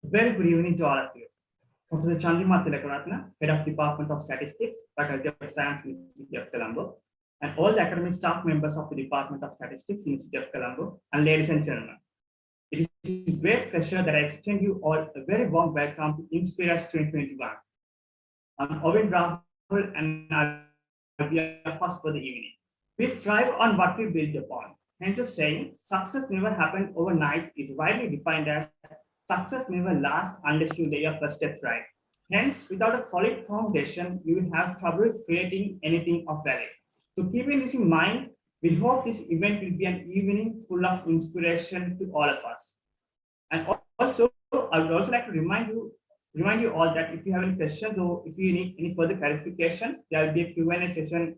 Very good evening to all of you. Professor 𝗠𝗿.𝗶𝗵, Head of Department of Statistics, Faculty of Science, University of Colombo, and all the academic staff members of the Department of Statistics, University of Colombo, and ladies and gentlemen. It is a great pleasure that I extend you all a very warm welcome to Inspirus 2021. I'm Owen Rahul, and I'll be your host for the evening. We thrive on what we build upon. Hence the saying, success never happened overnight is widely defined as success never lasts unless you lay your first step right. Hence, without a solid foundation, you will have trouble creating anything of value. So keeping this in mind, we hope this event will be an evening full of inspiration to all of us. And also, I would also like to remind you all that if you have any questions or if you need any further clarifications, there will be a Q&A session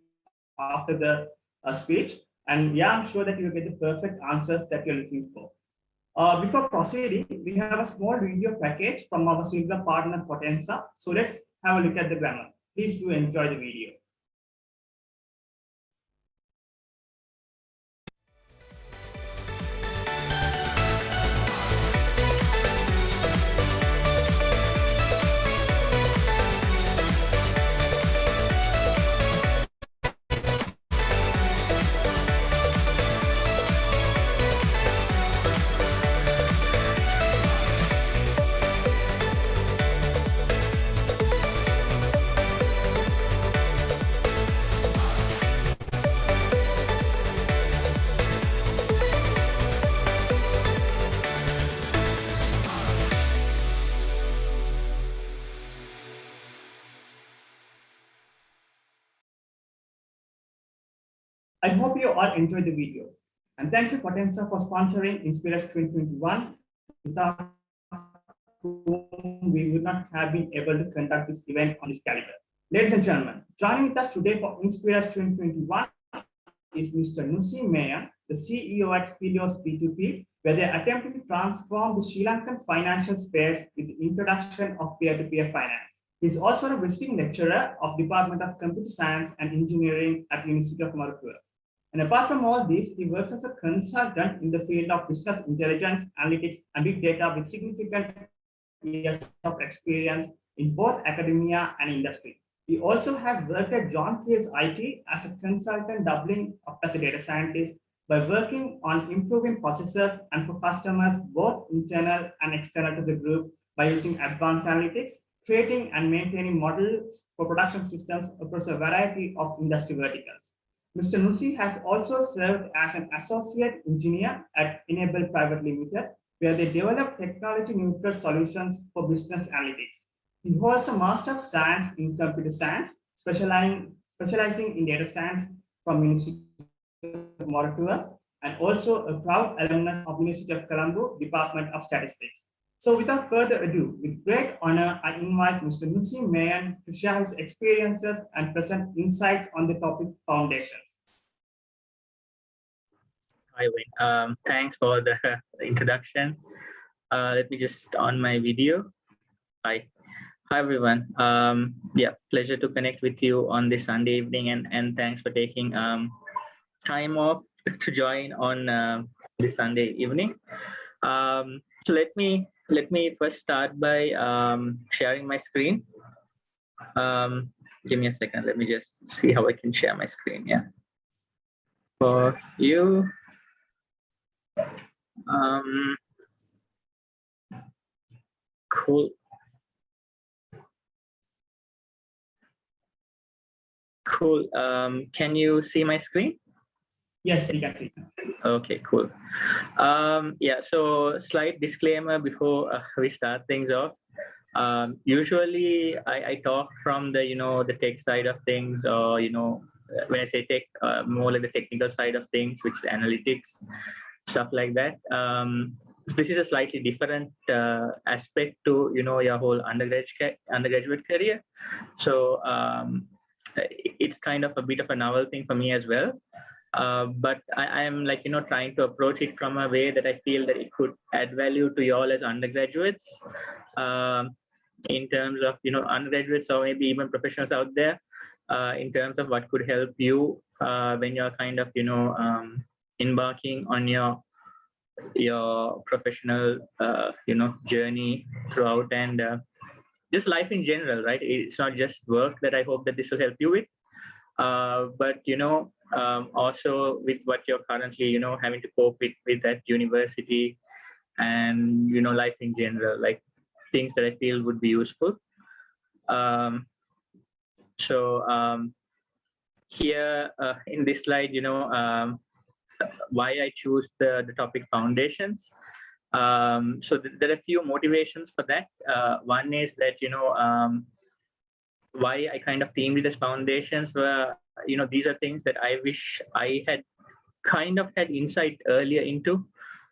after the speech. And yeah, I'm sure that you will get the perfect answers that you're looking for. Before proceeding, we have a small video package from our silver partner Potenza. So let's have a look at the grammar. Please do enjoy the video. I hope you all enjoyed the video. And thank you, Potenza, for sponsoring Inspirus 2021. Without whom we would not have been able to conduct this event on this caliber. Ladies and gentlemen, joining with us today for Inspirus 2021 is Mr. Nussi Meyan, the CEO at Helios P2P, where they are attempting to transform the Sri Lankan financial space with the introduction of peer-to-peer finance. He is also a visiting lecturer of Department of Computer Science and Engineering at University of Colombo. And apart from all this, he works as a consultant in the field of business intelligence, analytics, and big data with significant years of experience in both academia and industry. He also has worked at John Keel's IT as a consultant, doubling up as a data scientist by working on improving processes and for customers, both internal and external to the group, by using advanced analytics, creating and maintaining models for production systems across a variety of industry verticals. Mr. Nussi has also served as an associate engineer at Enable Private Limited, where they develop technology-neutral solutions for business analytics. He holds a Master of Science in Computer Science, specializing in data science from University of Colombo, and also a proud alumnus of University of Colombo, Department of Statistics. So without further ado, with great honor, I invite Mr. Nussi Meyan to share his experiences and present insights on the topic foundations. Hi, Wayne. Thanks for the introduction. Let me just on my video. Hi everyone. Yeah, pleasure to connect with you on this Sunday evening, and thanks for taking time off to join on this Sunday evening. So let me first start by sharing my screen. Give me a second. Let me just see how I can share my screen. Yeah, for you. Cool. Can you see my screen? Yes, you can see. Okay, cool. Yeah, so slight disclaimer before we start things off. Usually I talk from the, the tech side of things, or, when I say tech, more like the technical side of things, which is analytics, stuff like that. So this is a slightly different aspect to, your whole undergraduate career. So it's kind of a bit of a novel thing for me as well. But I am like, trying to approach it from a way that I feel that it could add value to you all as undergraduates, in terms of, undergraduates or maybe even professionals out there, in terms of what could help you when you're kind of, embarking on your professional, journey throughout, and just life in general, right? It's not just work that I hope that this will help you with, but, also with what you're currently, having to cope with at university, and, life in general, like things that I feel would be useful. Here in this slide, why I choose the topic foundations. So there are a few motivations for that. One is that, why I kind of themed it as foundations were, these are things that I wish I had kind of had insight earlier into,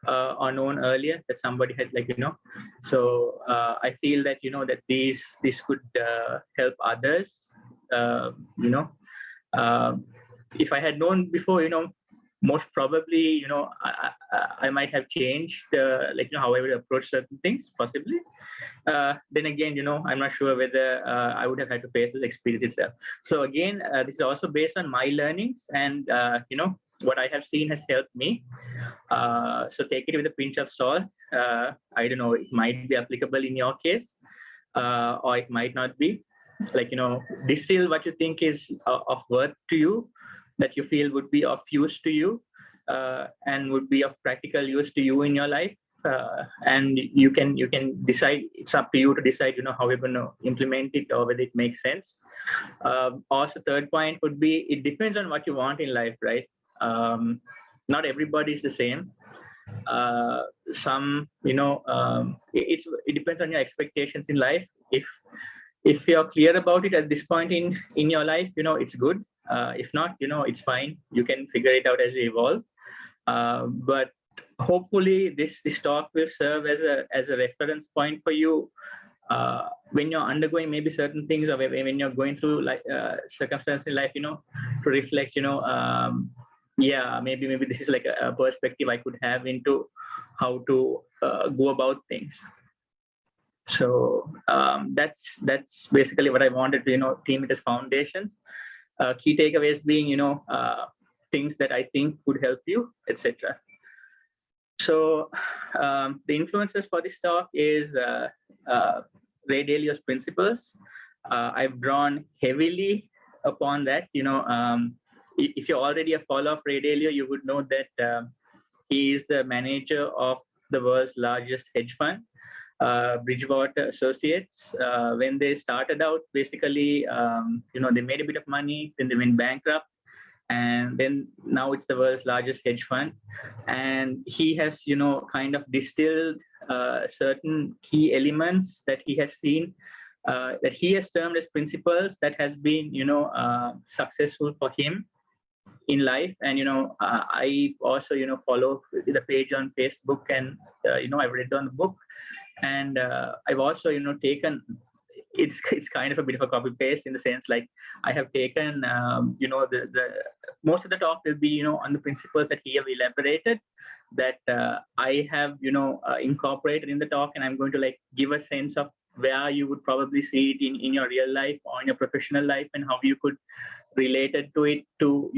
or known earlier, that somebody had, like, so I feel that, that this could help others. If I had known before, most probably, I might have changed, like, how I would approach certain things, possibly. Then again, I'm not sure whether I would have had to face this experience itself. So again, this is also based on my learnings, and, what I have seen has helped me. So take it with a pinch of salt. I don't know, it might be applicable in your case, or it might not be. Like, distill what you think is of worth to you, that you feel would be of use to you, and would be of practical use to you in your life. And you can decide, it's up to you to decide, how you're going to implement it, or whether it makes sense. Also, third point would be, it depends on what you want in life, right? Not everybody is the same. Some, it depends on your expectations in life. If you're clear about it at this point in your life, it's good. If not, it's fine. You can figure it out as you evolve. But hopefully this talk will serve as a reference point for you when you're undergoing maybe certain things, or when you're going through like circumstances in life, to reflect, yeah, maybe this is like a perspective I could have into how to go about things. So that's basically what I wanted to team it as foundations. Key takeaways being things that I think would help you, etc. So the influences for this talk is Ray Dalio's principles. I've drawn heavily upon that. If you're already a follower of Ray Dalio, you would know that he is the manager of the world's largest hedge fund, Bridgewater Associates. When they started out, basically, they made a bit of money, then they went bankrupt, and then now it's the world's largest hedge fund. And he has, kind of distilled certain key elements that he has seen, that he has termed as principles that has been, successful for him in life. And I also follow the page on Facebook, and I've read on the book, and I've also taken, it's kind of a bit of a copy paste in the sense, like I have taken the most of the talk will be on the principles that he have elaborated, that I have incorporated in the talk, and I'm going to like give a sense of where you would probably see it in your real life or in your professional life, and how you could relate it to it to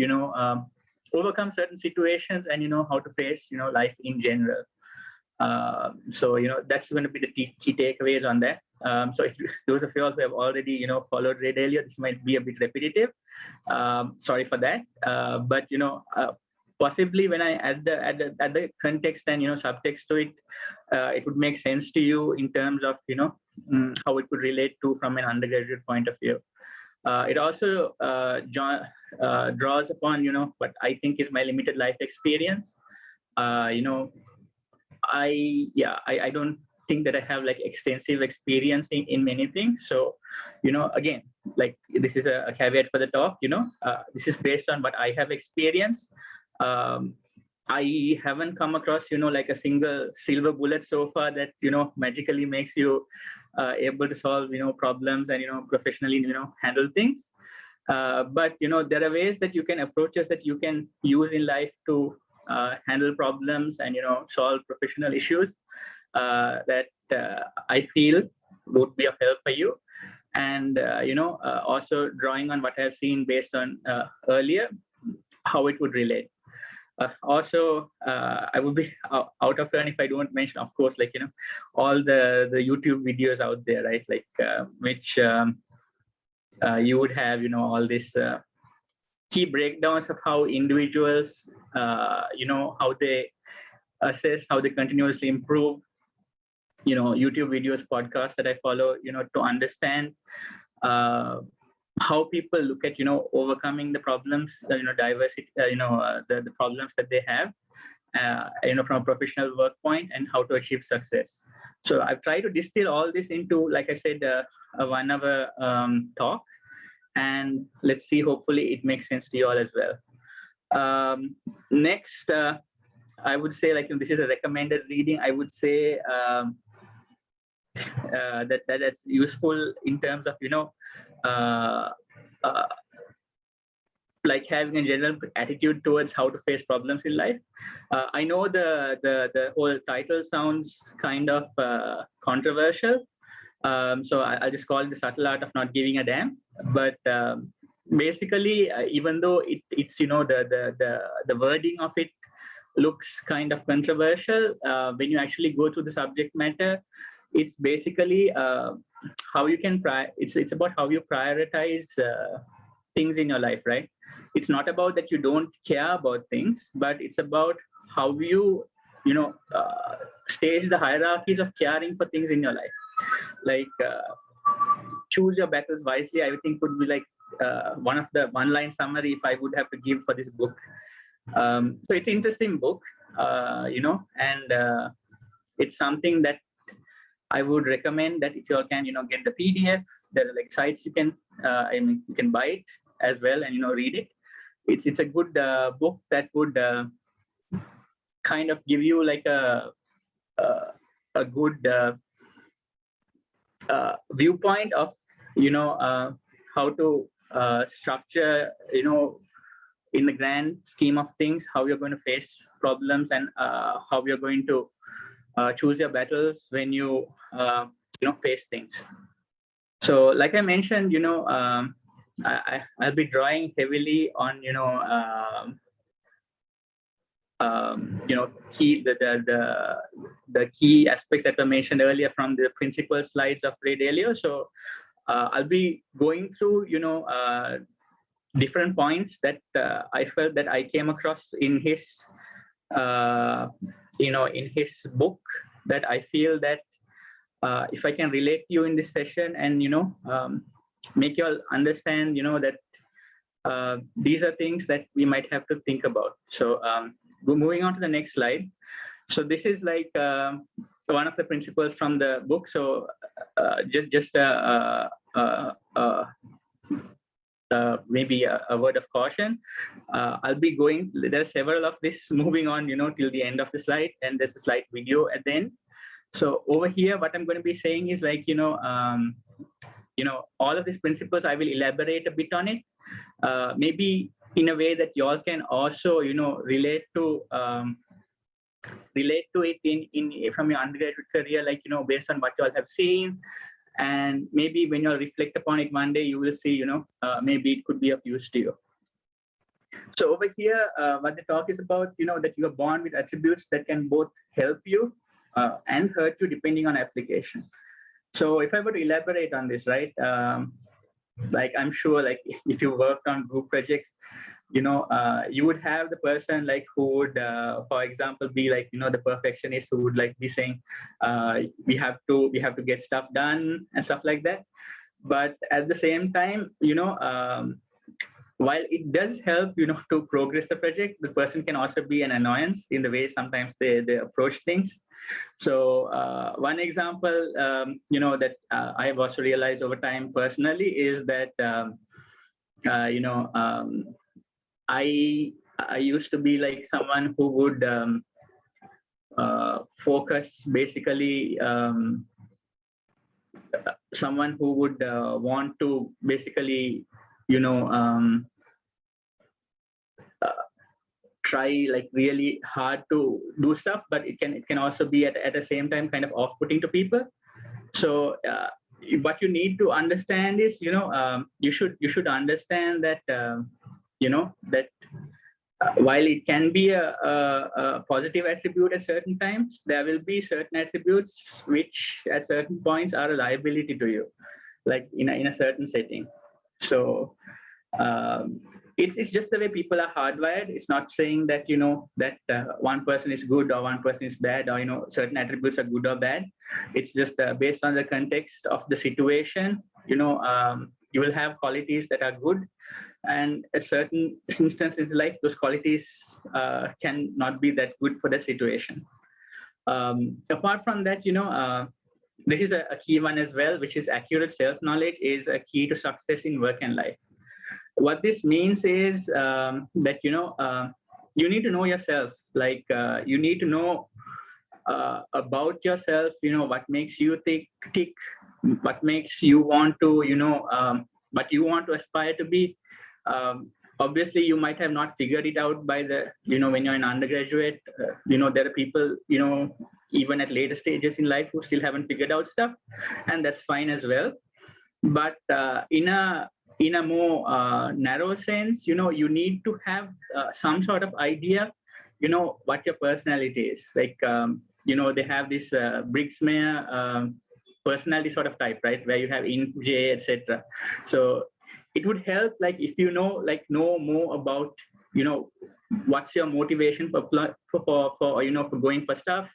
overcome certain situations, and how to face life in general. So that's going to be the key takeaways on that. So if those of you all who have already followed Ray Dalio, this might be a bit repetitive. Sorry for that. But possibly when I add the context and subtext to it, it would make sense to you in terms of how it could relate to from an undergraduate point of view. It also draws upon what I think is my limited life experience. I don't think that I have like extensive experience in many things. So, again, like this is a caveat for the talk, this is based on what I have experienced. I haven't come across, like a single silver bullet so far that, magically makes you able to solve, problems and, professionally, handle things. But, there are ways that you can approach us that you can use in life to handle problems and, solve professional issues that I feel would be of help for you. And, also drawing on what I've seen based on earlier, how it would relate. Also, I would be out of turn if I don't mention, of course, like, all the YouTube videos out there, right? Like, which you would have, all this key breakdowns of how individuals, how they assess, how they continuously improve, YouTube videos, podcasts that I follow, to understand how people look at, overcoming the problems, diversity, the problems that they have, from a professional work point, and how to achieve success. So I've tried to distill all this into, like I said, a 1 hour talk, and let's see, hopefully it makes sense to you all as well. Next, I would say, like, this is a recommended reading. I would say that's useful in terms of, like having a general attitude towards how to face problems in life. I know the whole title sounds kind of controversial, so I'll just call it The Subtle Art of Not Giving a Damn. But basically, even though it's the wording of it looks kind of controversial, when you actually go through the subject matter, it's basically how you can it's about how you prioritize things in your life, right? It's not about that you don't care about things, but it's about how you stage the hierarchies of caring for things in your life. Like, choose your battles wisely, I think would be like one of the one-line summary if I would have to give for this book. So it's an interesting book, and it's something that I would recommend that if you all can, get the PDF, there are like sites you can, you can buy it. as well and read it. It's a good book that would kind of give you like a good viewpoint of how to structure in the grand scheme of things, how you're going to face problems and how you're going to choose your battles when you face things. So like I mentioned, I'll be drawing heavily on key the key aspects that were mentioned earlier from the principal slides of Ray Dalio. So I'll be going through different points that I felt that I came across in his in his book, that I feel that if I can relate to you in this session and make you all understand that these are things that we might have to think about. So moving on to the next slide. So this is like one of the principles from the book. So just maybe a word of caution. I'll be going, there are several of this moving on, till the end of the slide, and there's a slide video at the end. So over here, what I'm going to be saying is like, all of these principles, I will elaborate a bit on it, maybe in a way that you all can also, relate to it in from your undergraduate career, like, based on what you all have seen. And maybe when you all reflect upon it one day, you will see, maybe it could be of use to you. So over here, what the talk is about, that you are born with attributes that can both help you and hurt you depending on application. So if I were to elaborate on this, right, like I'm sure, like if you worked on group projects, you would have the person like who would, for example, be like, the perfectionist who would like be saying, we have to get stuff done and stuff like that. But at the same time, while it does help, to progress the project, the person can also be an annoyance in the way sometimes they approach things. So one example, that I have also realized over time personally is that, I used to be like someone who would focus, basically, someone who would want to basically, try like really hard to do stuff, but it can also be at the same time kind of off-putting to people. So what you need to understand is, you should understand that, that while it can be a positive attribute at certain times, there will be certain attributes which at certain points are a liability to you, like in a certain setting. So it's just the way people are hardwired. It's not saying that, that one person is good or one person is bad, or, certain attributes are good or bad. It's just based on the context of the situation. You will have qualities that are good, and at certain instances in life, those qualities can not be that good for the situation. Apart from that, this is a key one as well, which is accurate self-knowledge is a key to success in work and life. What this means is that, you need to know yourself, like you need to know about yourself, what makes you tick, what makes you want to, what you want to aspire to be. Obviously, you might have not figured it out by the, when you're an undergraduate, there are people, even at later stages in life who still haven't figured out stuff, and that's fine as well. But in a more narrow sense, you need to have some sort of idea, what your personality is. Like, they have this Briggs-Meyer personality sort of type, right, where you have INF, J, etc. So it would help, like, if you know more about, what's your motivation for going for stuff,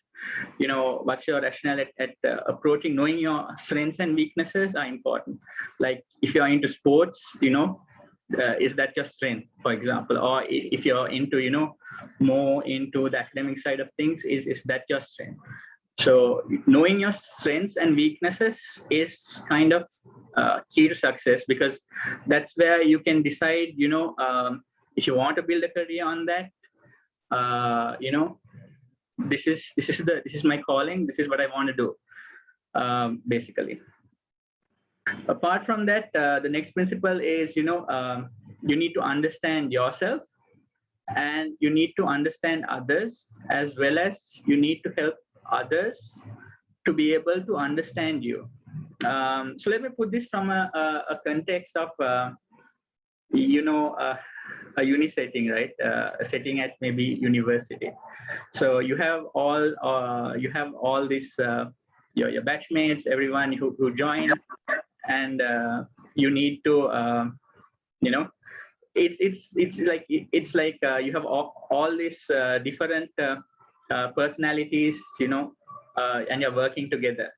what's your rationale at approaching, knowing your strengths and weaknesses are important. Like if you're into sports, is that your strength, for example? Or if you're into, more into the academic side of things, is that your strength? So knowing your strengths and weaknesses is kind of key to success, because that's where you can decide, if you want to build a career on that, this is my calling. This is what I want to do, basically. Apart from that, the next principle is, you need to understand yourself, and you need to understand others, as well as you need to help others to be able to understand you. So let me put this from a context of, a uni setting, right? A setting at maybe university. So you have all this, your batchmates, everyone who join, and you need to, it's like you have all these different personalities, and you're working together.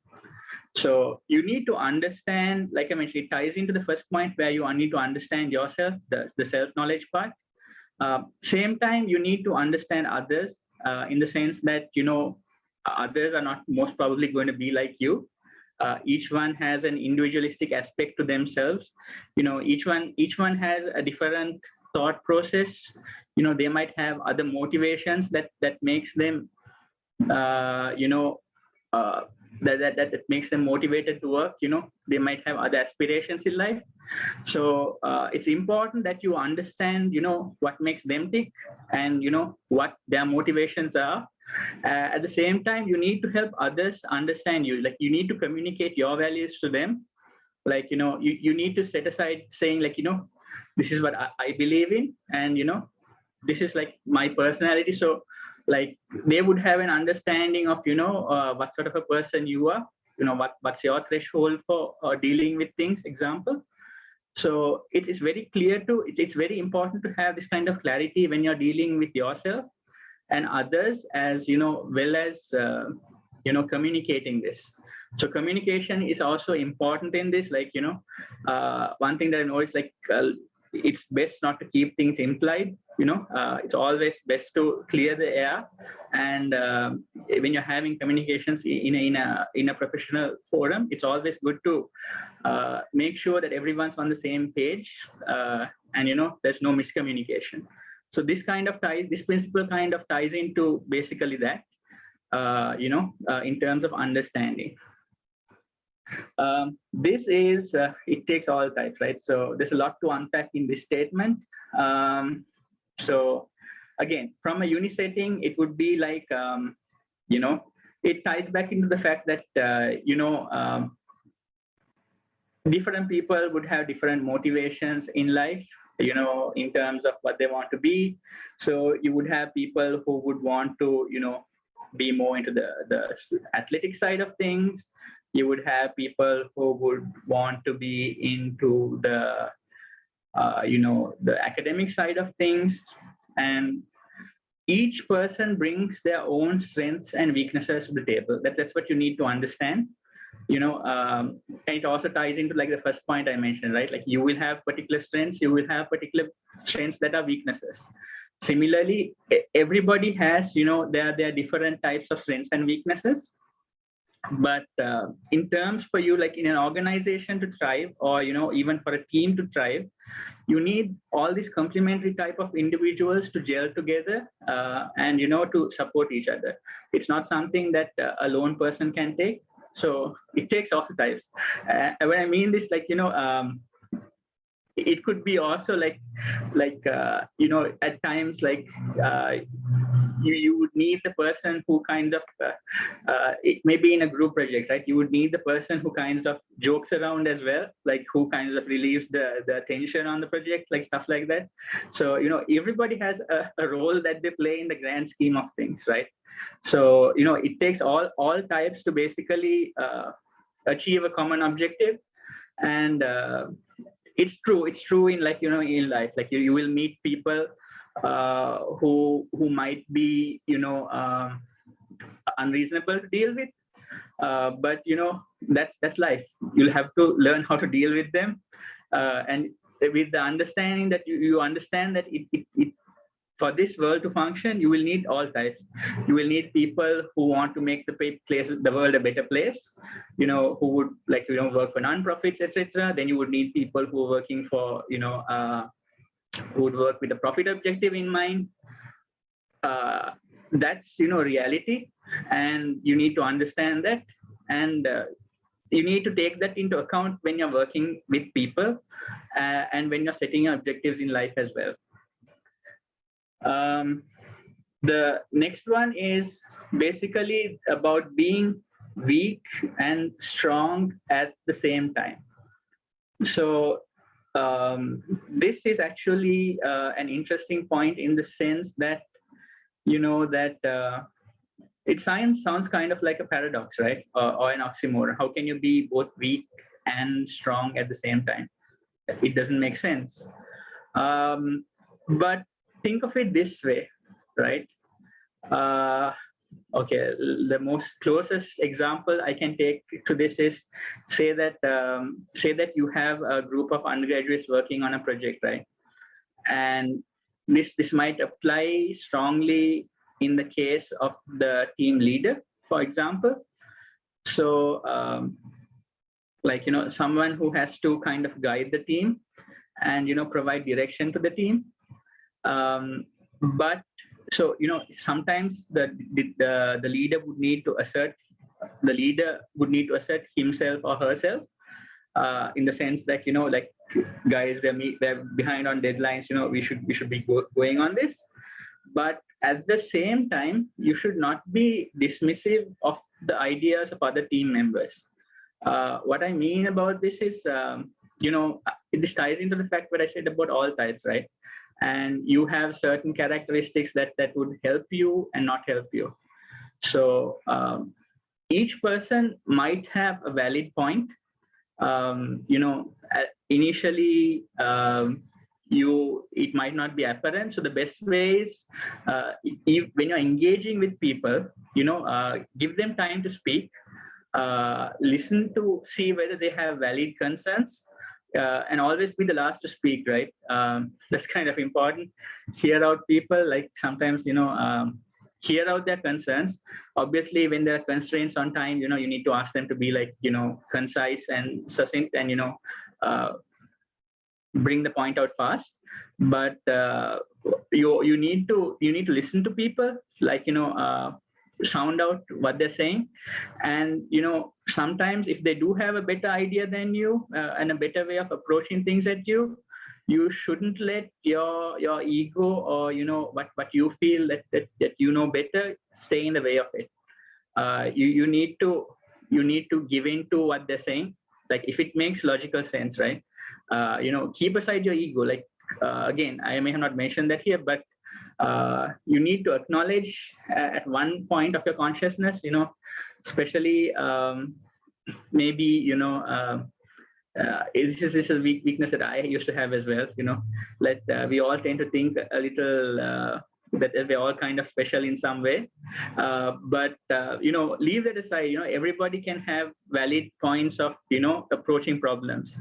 So you need to understand, like I mentioned, it ties into the first point where you need to understand yourself, the self-knowledge part. Same time, you need to understand others, in the sense that, others are not most probably going to be like you. Each one has an individualistic aspect to themselves. Each one has a different thought process. They might have other motivations that makes them, that makes them motivated to work. They might have other aspirations in life. So it's important that you understand, what makes them tick, and what their motivations are. At the same time, you need to help others understand you. Like, you need to communicate your values to them. Like, you need to set aside saying, like, this is what I believe in, and this is like my personality. So like, they would have an understanding of, what sort of a person you are, what's your threshold for dealing with things, example. So it is very clear it's very important to have this kind of clarity when you're dealing with yourself and others, as well as communicating this. So communication is also important in this. Like, one thing that I know is, like, it's best not to keep things implied. It's always best to clear the air. And when you're having communications in a professional forum, it's always good to make sure that everyone's on the same page, and there's no miscommunication. So this principle kind of ties into basically that, in terms of understanding. This is, it takes all types, right? So there's a lot to unpack in this statement. So again, from a uni setting, it would be like, it ties back into the fact that, different people would have different motivations in life, in terms of what they want to be. So you would have people who would want to, be more into the athletic side of things. You would have people who would want to be into the, the academic side of things. And each person brings their own strengths and weaknesses to the table. That's what you need to understand. And it also ties into, like, the first point I mentioned, right? Like, you will have particular strengths, you will have particular strengths that are weaknesses. Similarly, everybody has, there are different types of strengths and weaknesses. But in terms for you, like in an organization to thrive, or even for a team to thrive, you need all these complementary type of individuals to gel together, and to support each other. It's not something that a lone person can take. So it takes all types. When I mean this, like, it could be also like at times, like, you would need the person who kind of, it may be in a group project, right? You would need the person who kind of jokes around as well, like, who kind of relieves the tension on the project, like stuff like that. So, everybody has a role that they play in the grand scheme of things, right? So, it takes all types to basically achieve a common objective. And it's true in, like, in life, like, you will meet people who might be, unreasonable to deal with, but that's life. You'll have to learn how to deal with them, and with the understanding that you understand that for this world to function, you will need all types. You will need people who want to make the world a better place, who would work for non-profits, etc. Then you would need people who are working for, who would work with a profit objective in mind. That's, reality, and you need to understand that. And you need to take that into account when you're working with people and when you're setting your objectives in life as well. The next one is basically about being weak and strong at the same time. So this is actually an interesting point in the sense that, it sounds kind of like a paradox, right? Or an oxymoron. How can you be both weak and strong at the same time? It doesn't make sense. But think of it this way, right? Okay, the most closest example I can take to this is say that you have a group of undergraduates working on a project, right? And this might apply strongly in the case of the team leader, for example. So someone who has to kind of guide the team and provide direction to the team. But so sometimes the leader would need to assert himself or herself in the sense that guys, they're behind on deadlines, we should be going on this. But at the same time, you should not be dismissive of the ideas of other team members. What I mean about this is, this ties into the fact what I said about all types, right? And you have certain characteristics that would help you and not help you. So each person might have a valid point. Initially, it might not be apparent. So the best way is when you're engaging with people, give them time to speak, listen to see whether they have valid concerns, and always be the last to speak, right? That's kind of important. Hear out people, like sometimes, hear out their concerns. Obviously, when there are constraints on time, you need to ask them to be concise and succinct and, bring the point out fast. But you need to listen to people, sound out what they're saying. And sometimes if they do have a better idea than you and a better way of approaching things at you, you shouldn't let your ego or what you feel that better stay in the way of it. You need to give in to what they're saying, if it makes logical sense, right? Keep aside your ego. Again, I may have not mentioned that here, but you need to acknowledge at one point of your consciousness, especially maybe, this is a weakness that I used to have as well, we all tend to think a little that we're all kind of special in some way. But leave that aside, everybody can have valid points of, approaching problems.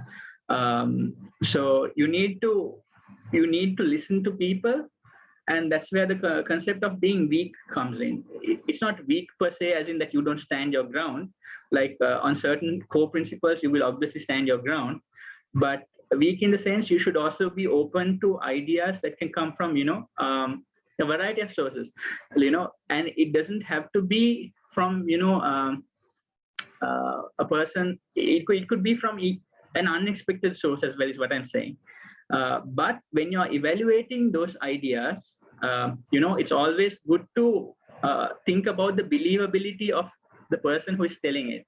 So you need to listen to people. And that's where the concept of being weak comes in. It's not weak per se, as in that you don't stand your ground. On certain core principles, you will obviously stand your ground. But weak in the sense, you should also be open to ideas that can come from, a variety of sources, and it doesn't have to be from, a person. It could be from an unexpected source as well, is what I'm saying. But when you're evaluating those ideas, it's always good to think about the believability of the person who is telling it.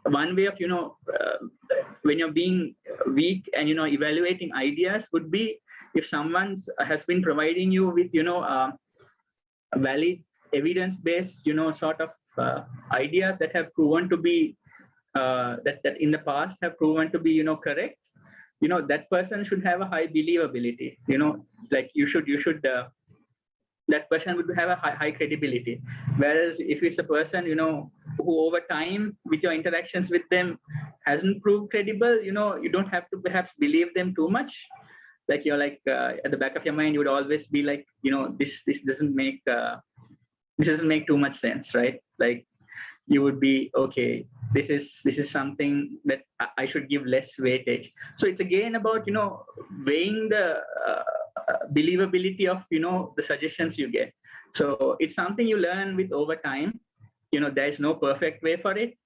One way of, when you're being weak and, evaluating ideas would be if someone has been providing you with, valid evidence-based, sort of ideas that have proven to be, that in the past have proven to be, correct. That person should have a high believability, you should that person would have a high credibility. Whereas if it's a person, who over time with your interactions with them hasn't proved credible, you don't have to perhaps believe them too much. like you're like at the back of your mind, you would always be like, this doesn't make too much sense, right? Like you would be, okay, this is something that I should give less weightage. So it's again about weighing the believability of the suggestions you get. So it's something you learn with over time. There's no perfect way for it,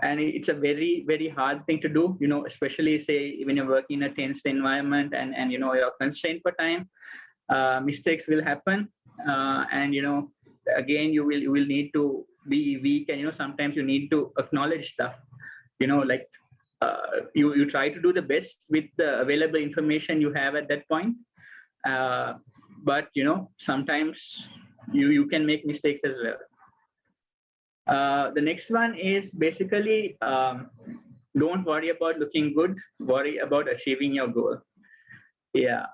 and it's a very, very hard thing to do, especially say when you're working in a tense environment and you're constrained for time. Mistakes will happen, and again you will need to be weak, and sometimes you need to acknowledge stuff, like you try to do the best with the available information you have at that point, but sometimes you can make mistakes as well. The next one is basically, don't worry about looking good, worry about achieving your goal. Yeah.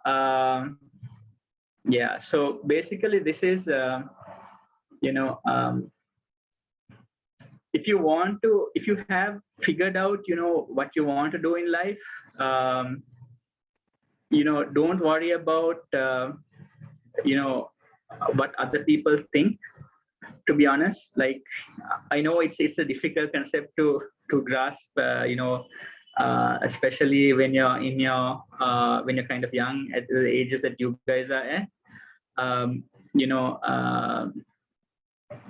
Yeah. So basically, this is, if you have figured out, what you want to do in life, don't worry about, what other people think. To be honest, like I know it's a difficult concept to grasp, especially when you're when you're kind of young at the ages that you guys are at.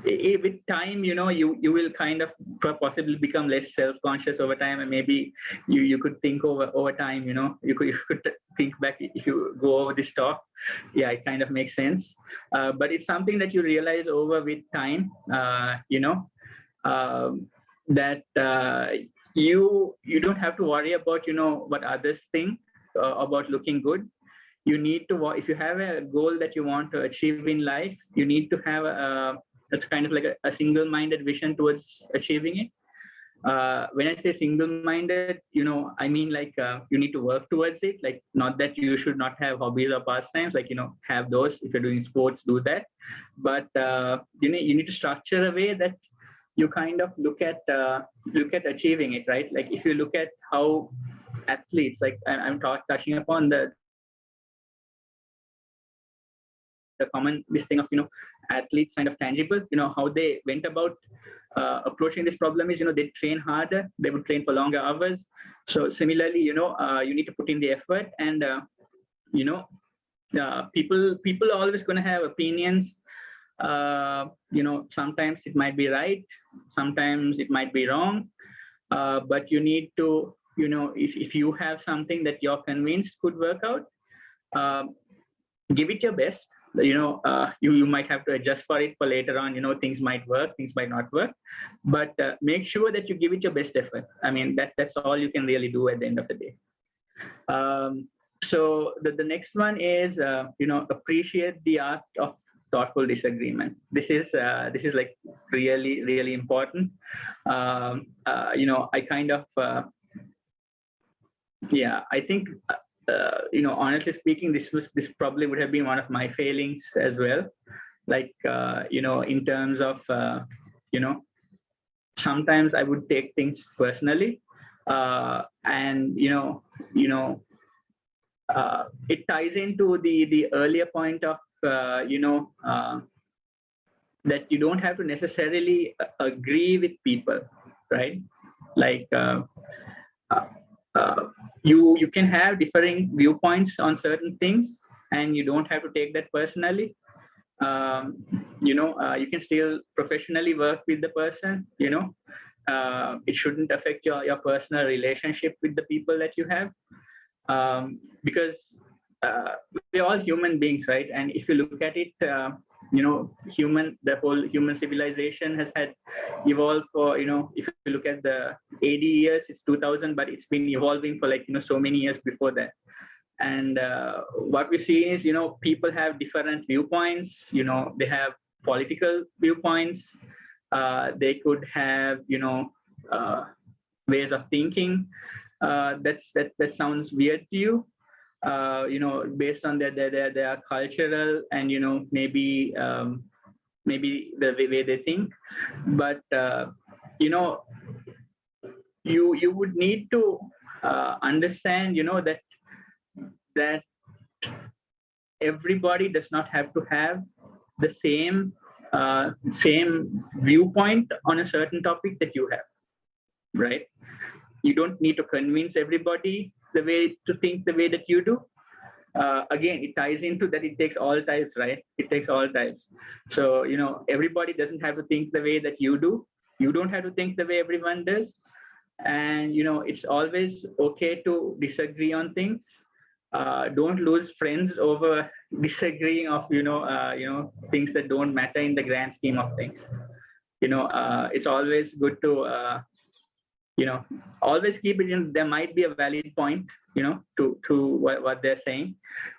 With time, you will kind of possibly become less self-conscious over time, and maybe you could think over time, you could think back if you go over this talk. Yeah, it kind of makes sense, but it's something that you realize over with time, that you don't have to worry about what others think about looking good. You need to, if you have a goal that you want to achieve in life, you need to have it's kind of like a single-minded vision towards achieving it. When I say single-minded, I mean like you need to work towards it. Like, not that you should not have hobbies or pastimes. Like, have those. If you're doing sports, do that. But you need to structure a way that you kind of look at achieving it, right? Like if you look at how athletes, like I'm touching upon the common this thing of athletes kind of tangible, how they went about approaching this problem is they train harder, they would train for longer hours. So similarly, you need to put in the effort, and people are always going to have opinions. Sometimes it might be right, sometimes it might be wrong, but you need to, if you have something that you're convinced could work out, give it your best. You might have to adjust for it for later on. Things might work, things might not work, but make sure that you give it your best effort. I mean, that's all you can really do at the end of the day. So the next one is appreciate the art of thoughtful disagreement. This is like really, really important. I kind of I think honestly speaking, this probably would have been one of my failings as well. Like in terms of sometimes I would take things personally, and it ties into the earlier point of that you don't have to necessarily agree with people, right? Like you can have differing viewpoints on certain things, and you don't have to take that personally. You can still professionally work with the person. It shouldn't affect your personal relationship with the people that you have, because we're all human beings, right? And if you look at it, the whole human civilization has had evolved for, if you look at the 80 years, it's 2000, but it's been evolving for like, so many years before that. And what we see is, people have different viewpoints, they have political viewpoints, they could have, ways of thinking that sounds weird to you, based on their cultural and maybe the way they think. But you would need to understand that everybody does not have to have the same viewpoint on a certain topic that you have, right? You don't need to convince everybody the way to think the way that you do. Again, it ties into that it takes all types, right? It takes all types. So, everybody doesn't have to think the way that you do. You don't have to think the way everyone does. And, it's always okay to disagree on things. Don't lose friends over disagreeing of, things that don't matter in the grand scheme of things. It's always good to, always keep it in. There might be a valid point, to what they're saying,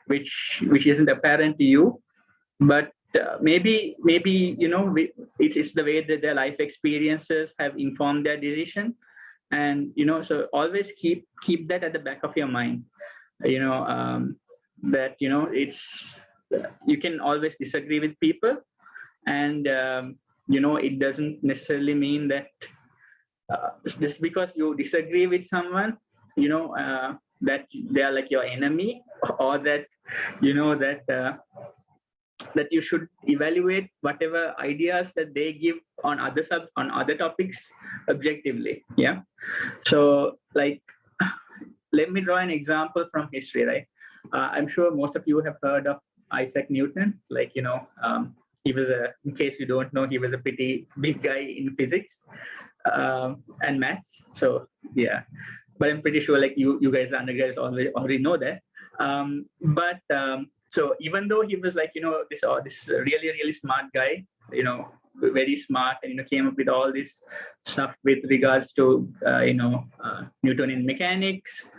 which isn't apparent to you, but maybe it's the way that their life experiences have informed their decision, and so always keep that at the back of your mind, that it's you can always disagree with people, and it doesn't necessarily mean that just because you disagree with someone, that they are like your enemy, or that that you should evaluate whatever ideas that they give on other topics objectively. Yeah. So like, let me draw an example from history, right? I'm sure most of you have heard of Isaac Newton. Like, he was in case you don't know, he was a pretty big guy in physics and maths. So yeah, but I'm pretty sure like you guys undergrads already know that. So even though he was like, this really smart guy, very smart, and came up with all this stuff with regards to Newtonian mechanics,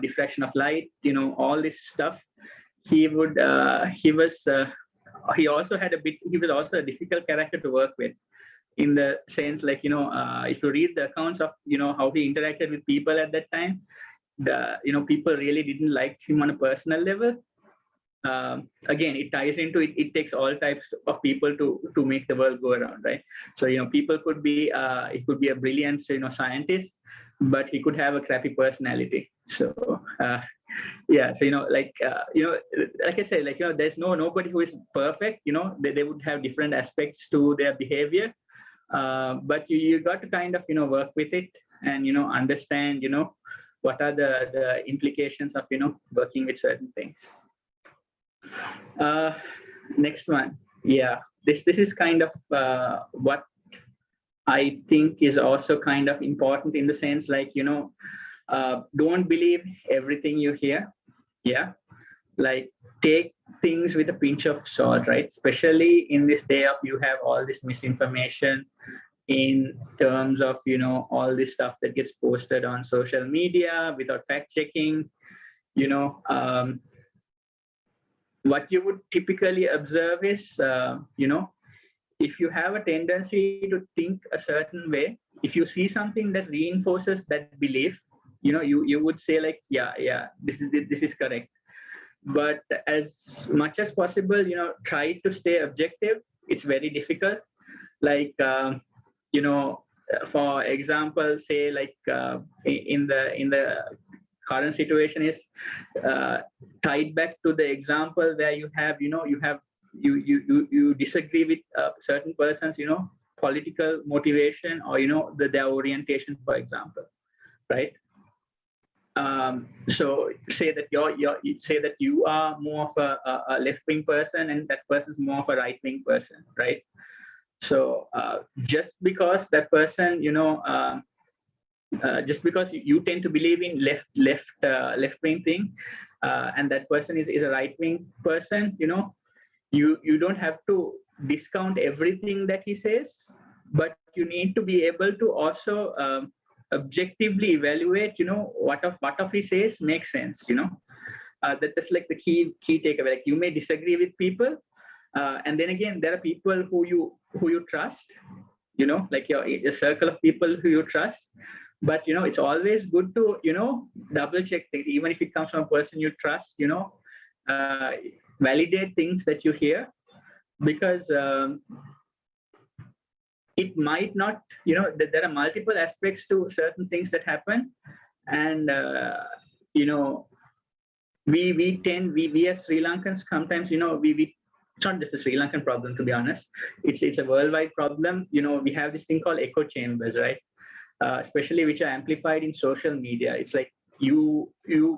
diffraction of light, all this stuff. He was also a difficult character to work with, in the sense like, if you read the accounts of how he interacted with people at that time, people really didn't like him on a personal level. Again, it ties into it takes all types of people to make the world go around, right? So people could be it could be a brilliant scientist, but he could have a crappy personality. So yeah, so like I said, like there's nobody who is perfect. They would have different aspects to their behavior, but you got to kind of work with it, and understand what are the implications of working with certain things. Next one. Yeah, this is kind of what I think is also kind of important, in the sense like don't believe everything you hear. Yeah, like take things with a pinch of salt, right? Especially in this day of you have all this misinformation in terms of all this stuff that gets posted on social media without fact checking. What you would typically observe is, if you have a tendency to think a certain way, if you see something that reinforces that belief, you would say like, yeah, this is correct. But as much as possible, try to stay objective. It's very difficult. Like, for example, say like in the current situation is tied back to the example where you disagree with certain person's political motivation, or their orientation, for example, right? So say that you are more of a left-wing person, and that person's more of a right-wing person, right? So just because that person just because you tend to believe in left-wing thing, and that person is a right-wing person, you don't have to discount everything that he says, but you need to be able to also objectively evaluate what of he says makes sense. That's like the key takeaway. Like, you may disagree with people, and then again, there are people who you trust, like a circle of people who you trust. But it's always good to double check things, even if it comes from a person you trust. Validate things that you hear, because it might not, there are multiple aspects to certain things that happen, and we as Sri Lankans sometimes, we it's not just a Sri Lankan problem, to be honest. It's a worldwide problem. We have this thing called echo chambers, right? Especially which are amplified in social media. It's like you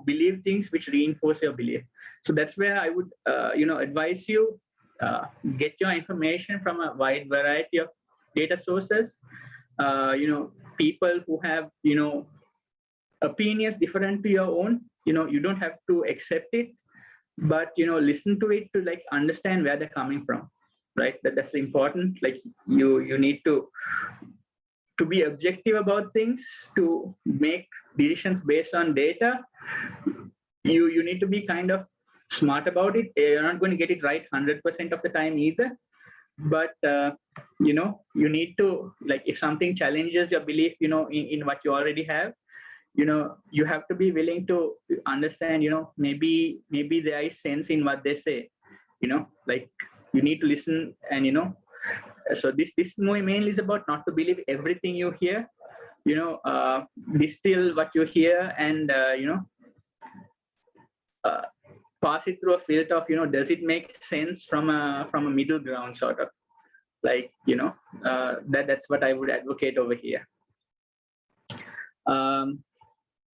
believe things which reinforce your belief. So that's where I would advise you get your information from a wide variety of data sources. People who have opinions different to your own. You don't have to accept it, but listen to it to like understand where they're coming from, right? That's important. Like you need to be objective about things, to make decisions based on data. You need to be kind of smart about it. You're not going to get it right 100% of the time either, but you need to, like, if something challenges your belief in what you already have, you have to be willing to understand, maybe there is sense in what they say, like you need to listen. And so this mainly is about not to believe everything you hear, distill what you hear, and pass it through a filter of does it make sense from a middle ground, sort of, like that's what I would advocate over here.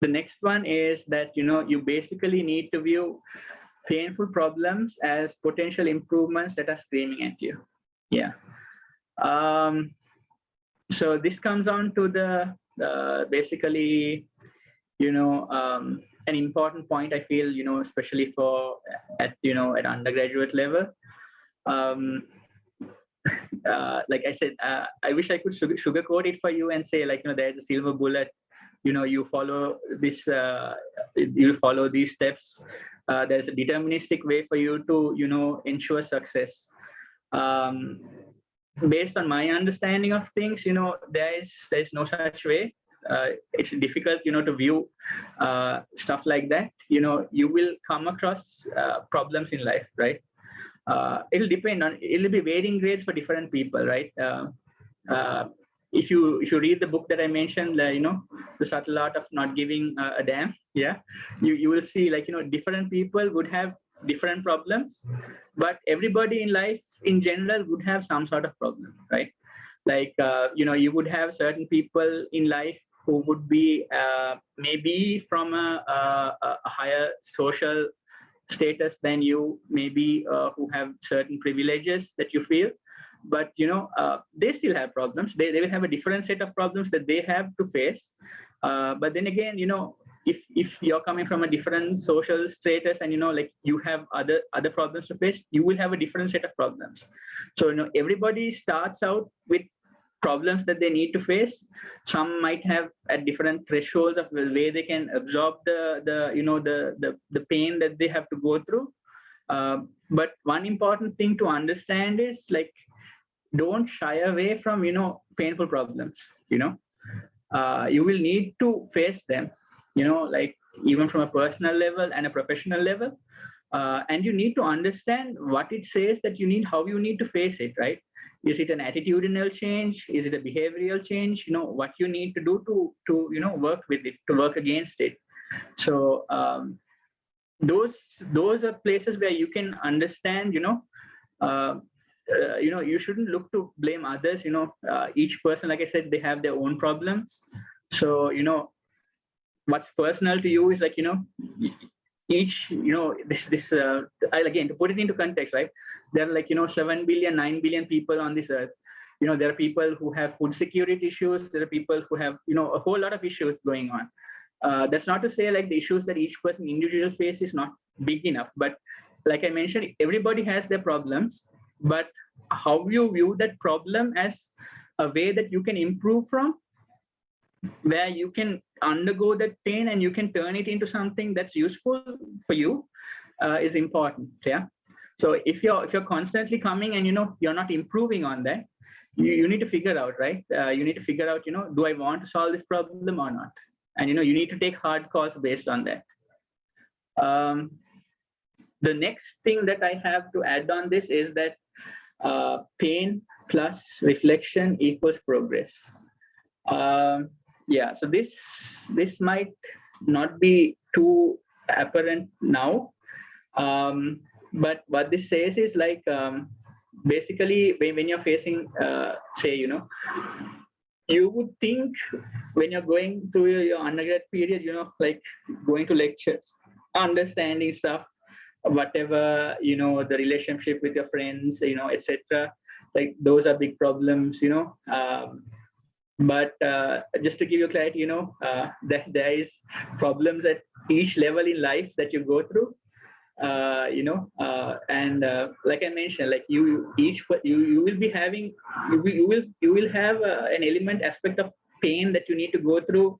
The next one is that you basically need to view painful problems as potential improvements that are screaming at you. Yeah. So this comes on to the basically an important point, I feel, especially for at undergraduate level. Like I said, I wish I could sugarcoat it for you and say, like, there's a silver bullet, you follow this, you follow these steps. There's a deterministic way for you to ensure success. Based on my understanding of things, there's no such way. It's difficult, to view stuff like that. You will come across problems in life, right? It'll be varying grades for different people, right? If you read the book that I mentioned, The Subtle Art of Not Giving a Damn, yeah, you will see, like, different people would have different problems, but everybody in life in general would have some sort of problem, right? Like, you would have certain people in life who would be maybe from a higher social status than you, maybe who have certain privileges that you feel, but they still have problems. They will have a different set of problems that they have to face. But then again, if you're coming from a different social status and like you have other problems to face, you will have a different set of problems. So everybody starts out with problems that they need to face. Some might have at different thresholds of the way they can absorb the pain that they have to go through. But one important thing to understand is, like, don't shy away from painful problems. You will need to face them, like, even from a personal level and a professional level, and you need to understand what it says that you need, how you need to face it, right? Is it an attitudinal change? Is it a behavioral change? What you need to do to work with it, to work against it. So those are places where you can understand. You shouldn't look to blame others. Each person, like I said, they have their own problems. So what's personal to you is, like, each, this again, to put it into context, right? There are, like, 7 billion, 9 billion people on this earth. There are people who have food security issues. There are people who have, a whole lot of issues going on. That's not to say, like, the issues that each person individual face is not big enough. But like I mentioned, everybody has their problems. But how you view that problem as a way that you can improve from, where you can undergo that pain and you can turn it into something that's useful for you, is important. Yeah. So if you're constantly coming and you're not improving on that, you need to figure out, right? You need to figure out, do I want to solve this problem or not? And you need to take hard calls based on that. The next thing that I have to add on this is that pain plus reflection equals progress. Yeah, so this might not be too apparent now. But what this says is like, basically when you're facing, say, you would think when you're going through your undergrad period, like going to lectures, understanding stuff, whatever, the relationship with your friends, etc. Like those are big problems, but just to give you clarity, that there is problems at each level in life that you go through, and like I mentioned, like you will be having, you will have an element aspect of pain that you need to go through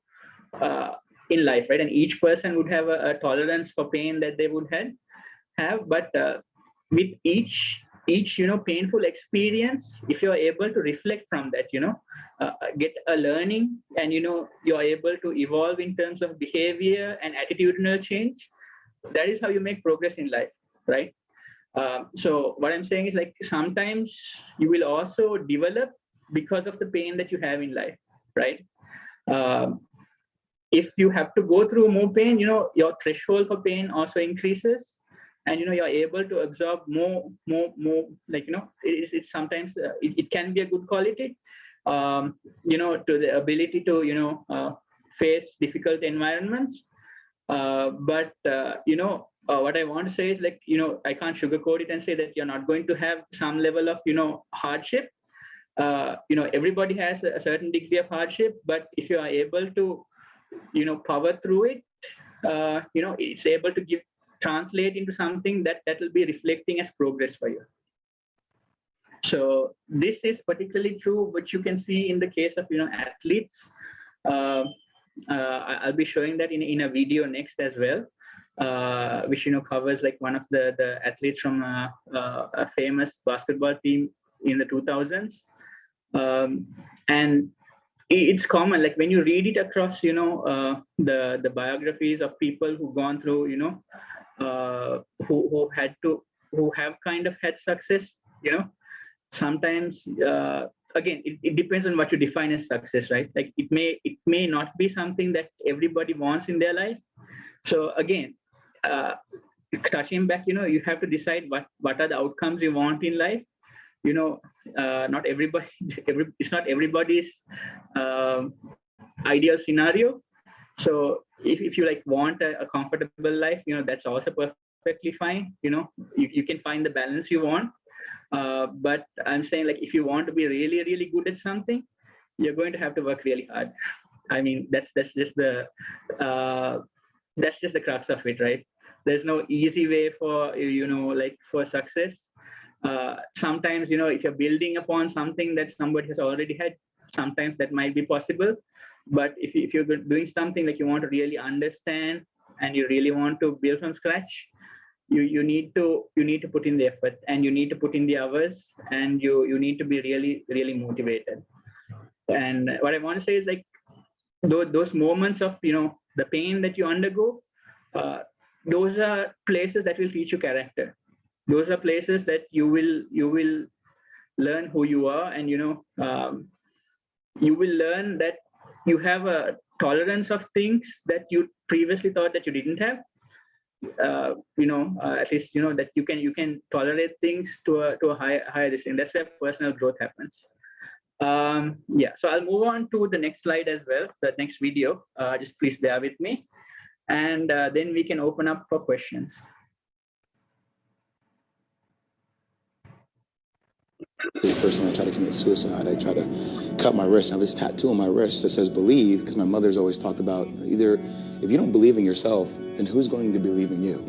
in life, right? And each person would have a tolerance for pain that they would have, but with each painful experience, if you're able to reflect from that, get a learning, and you're able to evolve in terms of behavior and attitudinal change, that is how you make progress in life, right? So what I'm saying is, like, sometimes you will also develop because of the pain that you have in life, right? If you have to go through more pain, your threshold for pain also increases, and you're able to absorb more, like, it's sometimes it can be a good quality, to the ability to face difficult environments. But what I want to say is, like, I can't sugarcoat it and say that you're not going to have some level of hardship. Everybody has a certain degree of hardship, but if you are able to power through it, it's able to translate into something that will be reflecting as progress for you. So this is particularly true, which you can see in the case of athletes. I'll be showing that in a video next as well, which covers like one of the athletes from a famous basketball team in the 2000s, and it's common, like when you read it across the biographies of people who've gone through, who have kind of had success, sometimes again, it depends on what you define as success, right? Like it may not be something that everybody wants in their life. So again, touching back, you have to decide what are the outcomes you want in life. Not everybody, it's not everybody's ideal scenario. So if you like want a comfortable life, that's also perfectly fine. You can find the balance you want. But I'm saying, like, if you want to be really, really good at something, you're going to have to work really hard. I mean, that's just the crux of it, right? There's no easy way for like for success. Sometimes if you're building upon something that somebody has already had, sometimes that might be possible. But if you're doing something like you want to really understand and you really want to build from scratch, you need to put in the effort, and you need to put in the hours, and you need to be really, really motivated. And what I want to say is, like, those moments of the pain that you undergo, those are places that will teach you character. Those are places that you will learn who you are, and you will learn that you have a tolerance of things that you previously thought that you didn't have. At least that you can tolerate things to a higher distance. That's where personal growth happens. So I'll move on to the next slide as well, the next video. Just please bear with me, and then we can open up for questions. The first time I tried to commit suicide, I tried to cut my wrist. I have this tattoo on my wrist that says "believe," because my mother's always talked about, either if you don't believe in yourself, then who's going to believe in you?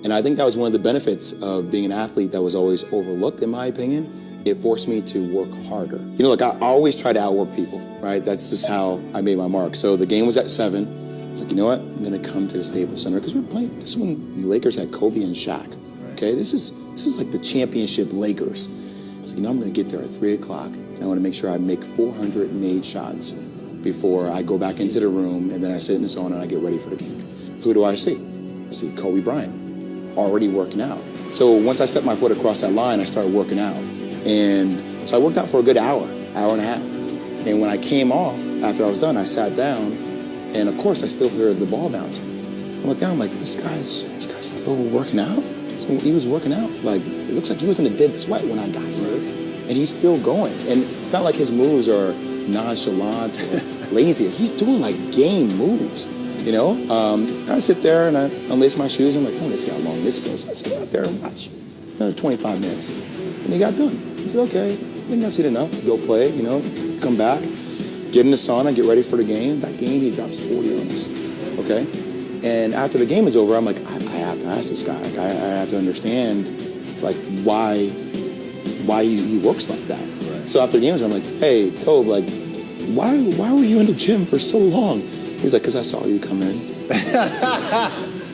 And I think that was one of the benefits of being an athlete that was always overlooked, in my opinion. It forced me to work harder. Like I always try to outwork people, right? That's just how I made my mark. So the game was at 7. I was like, you know what? I'm gonna come to the Staples Center, because we're playing. This is when the Lakers had Kobe and Shaq. Okay, this is like the championship Lakers. So I'm gonna get there at 3 o'clock. And I wanna make sure I make 400 made shots before I go back into the room, and then I sit in the sauna and I get ready for the game. Who do I see? I see Kobe Bryant, already working out. So once I set my foot across that line, I started working out. And so I worked out for a good hour and a half. And when I came off, after I was done, I sat down, and of course I still heard the ball bouncing. I look down, I'm like, this guy's still working out? So he was working out. Like, it looks like he was in a dead sweat when I got here. And he's still going. And it's not like his moves are nonchalant or lazy. He's doing like game moves, you know? I sit there and I unlace my shoes. I'm like, I want to see how long this goes. So I sit out there and watch. Another 25 minutes. And he got done. I said, okay, I think I've seen enough. Go play, you know, come back, get in the sauna, get ready for the game. That game, he drops 40 on us, okay? And after the game is over, I'm like, I have to ask this guy. Like, I have to understand, like, why he works like that. Right. So after the game, I'm like, hey, 𝗠𝗶, like, why were you in the gym for so long? He's like, because I saw you come in.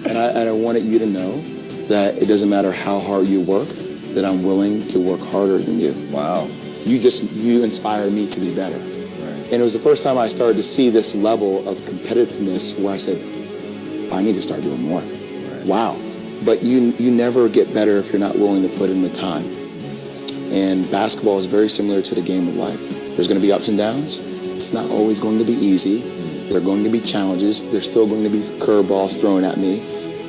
and I wanted you to know that it doesn't matter how hard you work, that I'm willing to work harder than you. Wow. You inspire me to be better. Right. And it was the first time I started to see this level of competitiveness where I said, I need to start doing more. Right. Wow. But you never get better if you're not willing to put in the time. And basketball is very similar to the game of life. There's going to be ups and downs. It's not always going to be easy. There are going to be challenges. There's still going to be curveballs thrown at me.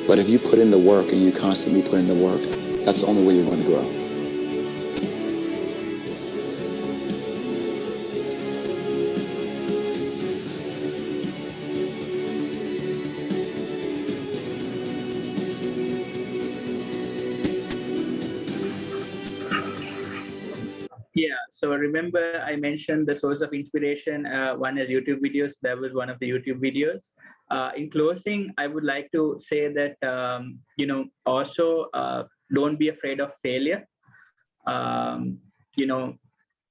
But if you put in the work and you constantly put in the work, that's the only way you're going to grow. Yeah, so remember I mentioned the source of inspiration. One is YouTube videos. That was one of the YouTube videos. In closing, I would like to say that, also don't be afraid of failure.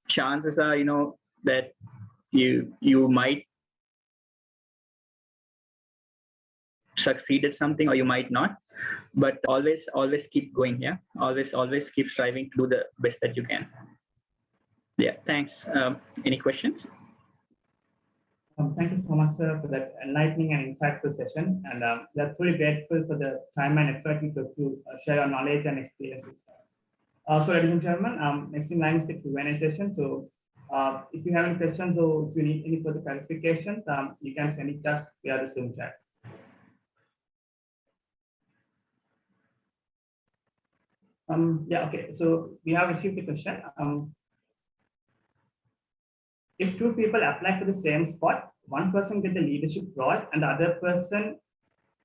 Chances are, that you might succeed at something or you might not, but always keep going. Yeah, always keep striving to do the best that you can. Yeah, thanks. Any questions? Thank you so much, sir, for that enlightening and insightful session. And we're truly grateful for the time and effort you took to share your knowledge and experience with us. So, ladies and gentlemen, next in line is the Q&A session. So, if you have any questions or if you need any further clarifications, you can send it to us via the Zoom chat. Yeah, okay. So, we have received a question. If two people apply for the same spot, one person gets the leadership role and the other person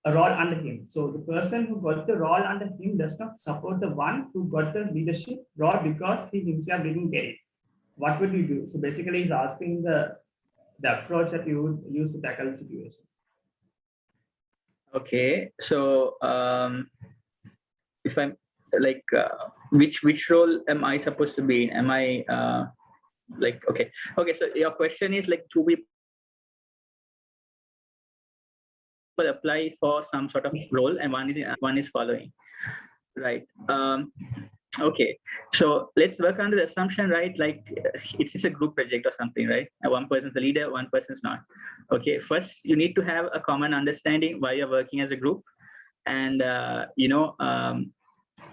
a role under him. So the person who got the role under him does not support the one who got the leadership role because he himself didn't get it. What would you do? So basically he's asking the approach that you would use to tackle the situation. Okay, so if I'm like, which role am I supposed to be in? Am I okay, so your question is like two people apply for some sort of role and one is following, right? Okay, so let's work under the assumption, right? Like it's a group project or something, right? And one person's the leader, one person's not. Okay, first you need to have a common understanding why you're working as a group, and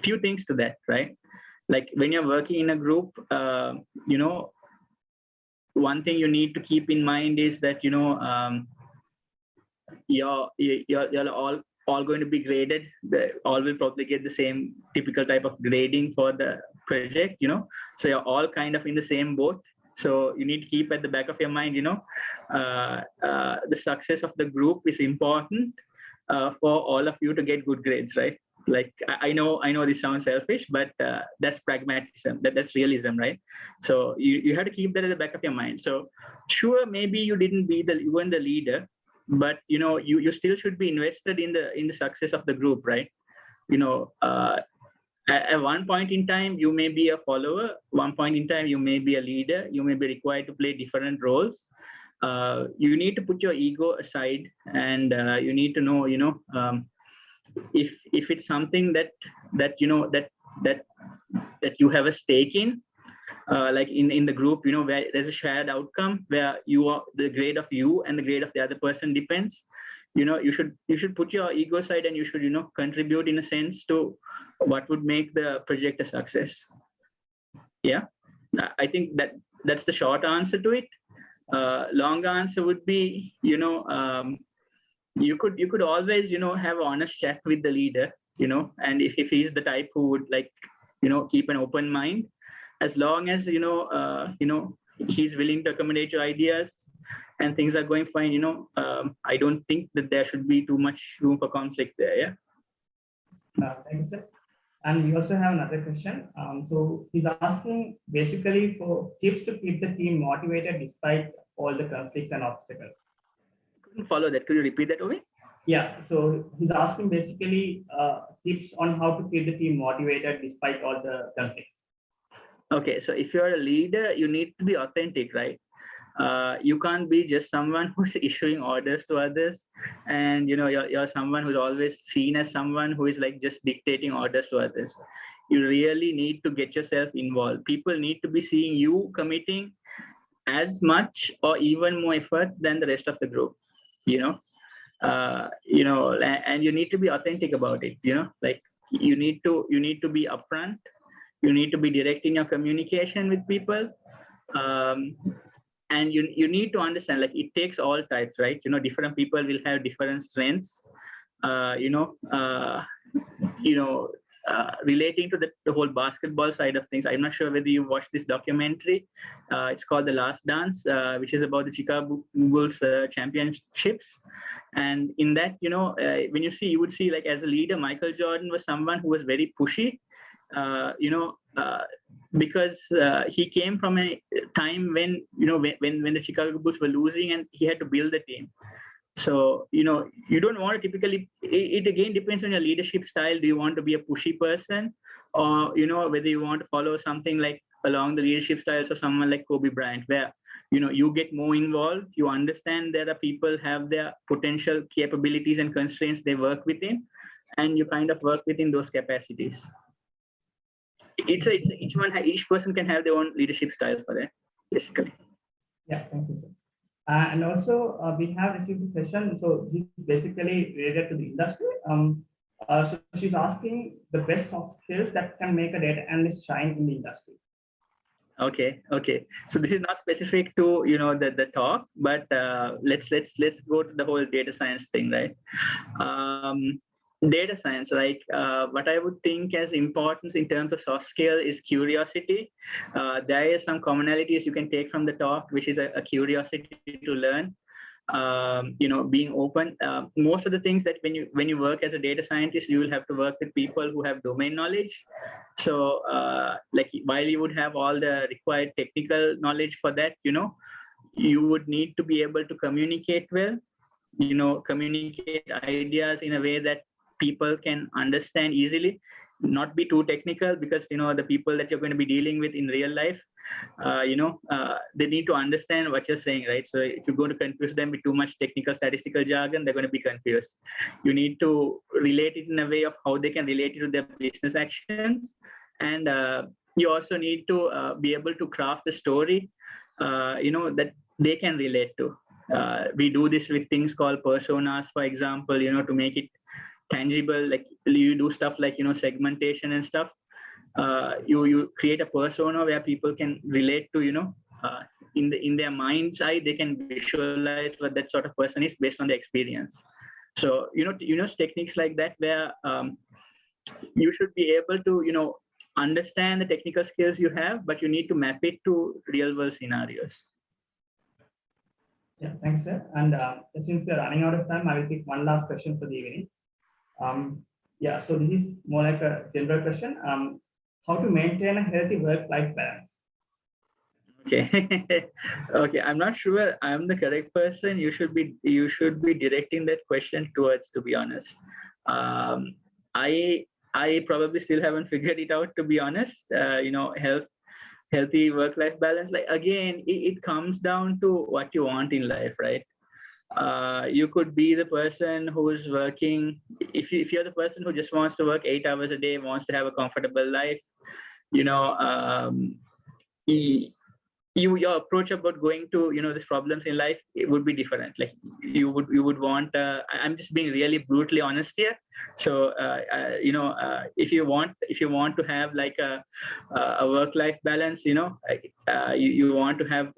few things to that, right? Like when you're working in a group, one thing you need to keep in mind is that you're all going to be graded. All will probably get the same typical type of grading for the project, so you're all kind of in the same boat. So you need to keep at the back of your mind, the success of the group is important for all of you to get good grades, right? Like I know this sounds selfish, but that's pragmatism, that's realism, right? So you have to keep that at the back of your mind. So sure, maybe you weren't the leader, but you still should be invested in the success of the group, right? At one point in time you may be a follower, one point in time you may be a leader, you may be required to play different roles. You need to put your ego aside, and you need to know, if it's something that you have a stake in, like in the group, where there's a shared outcome where the grade of you and the grade of the other person depends, you should put your ego aside, and you should contribute in a sense to what would make the project a success. Yeah, I think that's the short answer to it. Long answer would be, you could always, have an honest chat with the leader, and if he's the type who would like, keep an open mind, as long as, he's willing to accommodate your ideas and things are going fine, I don't think that there should be too much room for conflict there. Yeah. Thank you, sir. And we also have another question. So he's asking basically for tips to keep the team motivated despite all the conflicts and obstacles. Couldn't follow that. Could you repeat that, Ovi? Yeah, so he's asking basically tips on how to keep the team motivated despite all the conflicts. Okay, so if you're a leader, you need to be authentic, right? You can't be just someone who's issuing orders to others, and you're someone who's always seen as someone who is like just dictating orders to others. You really need to get yourself involved. People need to be seeing you committing as much or even more effort than the rest of the group, and you need to be authentic about it. Like you need to be upfront. You need to be direct in your communication with people. And you need to understand, like, it takes all types, right? Different people will have different strengths. Relating to the whole basketball side of things, I'm not sure whether you watched this documentary. It's called The Last Dance, which is about the Chicago Bulls championships. And in that, when you would see, like, as a leader, Michael Jordan was someone who was very pushy. Because he came from a time when when the Chicago Bulls were losing and he had to build the team. So you don't want to typically. It again depends on your leadership style. Do you want to be a pushy person, or whether you want to follow something like along the leadership styles of someone like Kobe Bryant, where you get more involved. You understand that the people have their potential capabilities and constraints they work within, and you kind of work within those capacities. Each person can have their own leadership style for that, basically. Yeah, thank you, sir. And also we have received a question. So this is basically related to the industry. So she's asking the best soft skills that can make a data analyst shine in the industry. Okay. So this is not specific to the talk, but let's go to the whole data science thing, right? Data science, like what I would think as importance in terms of soft skill is curiosity. There is some commonalities you can take from the talk, which is a curiosity to learn. Being open. Most of the things that when you work as a data scientist, you will have to work with people who have domain knowledge. So like while you would have all the required technical knowledge for that, you would need to be able to communicate well, communicate ideas in a way that people can understand easily, not be too technical, because the people that you're going to be dealing with in real life, they need to understand what you're saying, right? So if you're going to confuse them with too much technical statistical jargon, they're going to be confused. You need to relate it in a way of how they can relate it to their business actions, and you also need to be able to craft a story that they can relate to. We do this with things called personas, for example, to make it tangible. Like you do stuff like segmentation and stuff. You create a persona where people can relate to, in their mind's eye, they can visualize what that sort of person is based on their experience. So techniques like that, where you should be able to understand the technical skills you have, but you need to map it to real world scenarios. Yeah, thanks, sir. And since we're running out of time, I will pick one last question for the evening. Yeah, so this is more like a general question. How to maintain a healthy work-life balance? Okay. Okay, I'm not sure I'm the correct person. You should be directing that question towards, to be honest. I probably still haven't figured it out, to be honest. Healthy work-life balance. Like again, it comes down to what you want in life, right? You could be the person who is working. If you're the person who just wants to work 8 hours a day, wants to have a comfortable life, your approach about going to these problems in life, it would be different. Like you would want. I'm just being really brutally honest here. So if you want to have like a work-life balance, you want to have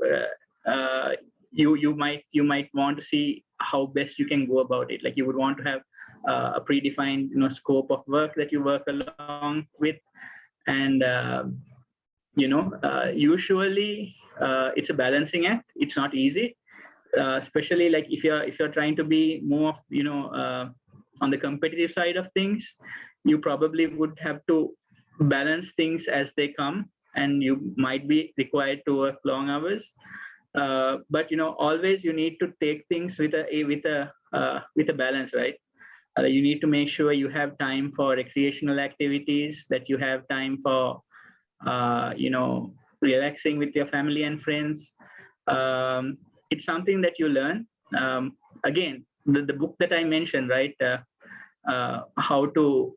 you might want to see how best you can go about it. Like you would want to have a predefined scope of work that you work along with, and usually it's a balancing act. It's not easy, especially like if you're trying to be more on the competitive side of things. You probably would have to balance things as they come, and you might be required to work long hours. But always you need to take things with a balance, right? You need to make sure you have time for recreational activities, that you have time for relaxing with your family and friends. It's something that you learn. Again, the book that I mentioned, right? How to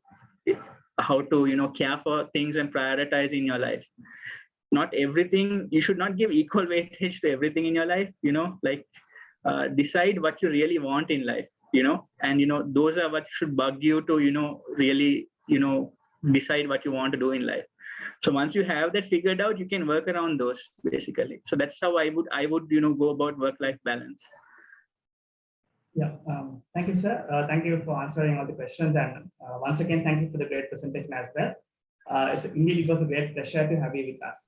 care for things and prioritize in your life. Not everything, you should not give equal weightage to everything in your life. Decide what you really want in life, and those are what should bug you to really decide what you want to do in life. So once you have that figured out, you can work around those, basically. So that's how I would go about work-life balance. Yeah, thank you, sir. Thank you for answering all the questions, and once again, thank you for the great presentation as well. It was a great pleasure to have you with us.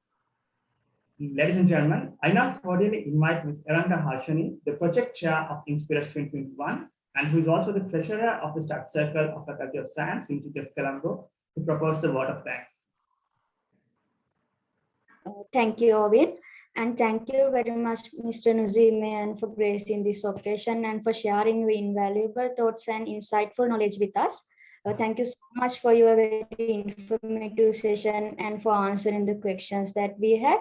Ladies and gentlemen, I now cordially invite Ms. 𝗠𝗿𝗶 𝗠𝗲𝘆𝗲𝗄, the project chair of Inspirus 2021, and who is also the treasurer of the Study Circle of Faculty of Science, University of Colombo, to propose the vote of thanks. Thank you, 𝗠𝗿, and thank you very much, Mr. 𝗠𝗿𝗵𝗶, for gracing this occasion and for sharing your invaluable thoughts and insightful knowledge with us. Thank you so much for your very informative session and for answering the questions that we had.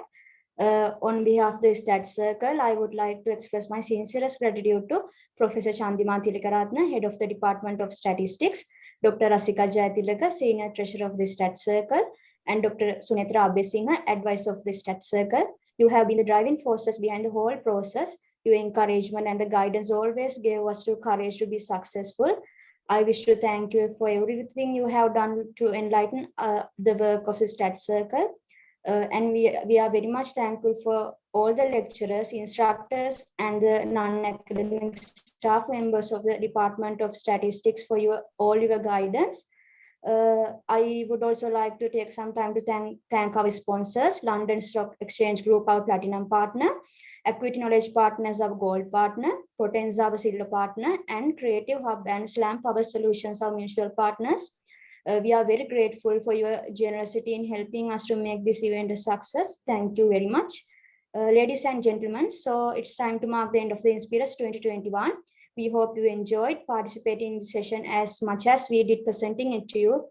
On behalf of the Study Circle, I would like to express my sincerest gratitude to Professor 𝗠𝗵𝗶 𝗠𝗲𝘶, Head of the Department of Statistics, Dr. Rasika Jayatilaka, Senior Treasurer of the Study Circle, and Dr. Sunethra Abesinghe, Advisor of the Study Circle. You have been the driving forces behind the whole process. Your encouragement and the guidance always gave us the courage to be successful. I wish to thank you for everything you have done to enlighten the work of the Study Circle. And we are very much thankful for all the lecturers, instructors, and the non-academic staff members of the Department of Statistics for all your guidance. I would also like to take some time to thank our sponsors, London Stock Exchange Group, our platinum partner, Equity Knowledge Partners, our gold partner, Potenza, our silver partner, and Creative Hub and Slam Power Solutions, our mutual partners. We are very grateful for your generosity in helping us to make this event a success. Thank you very much. Ladies and gentlemen, so it's time to mark the end of the Inspirus 2021. We hope you enjoyed participating in the session as much as we did presenting it to you.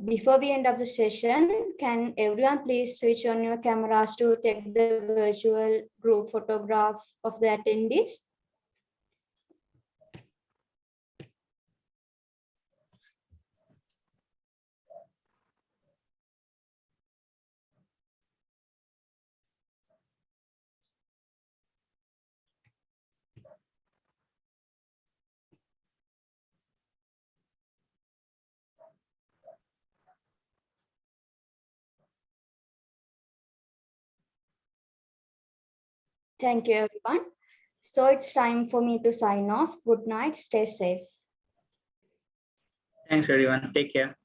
Before we end up the session, can everyone please switch on your cameras to take the virtual group photograph of the attendees? Thank you, everyone. So it's time for me to sign off. Good night. Stay safe. Thanks, everyone. Take care.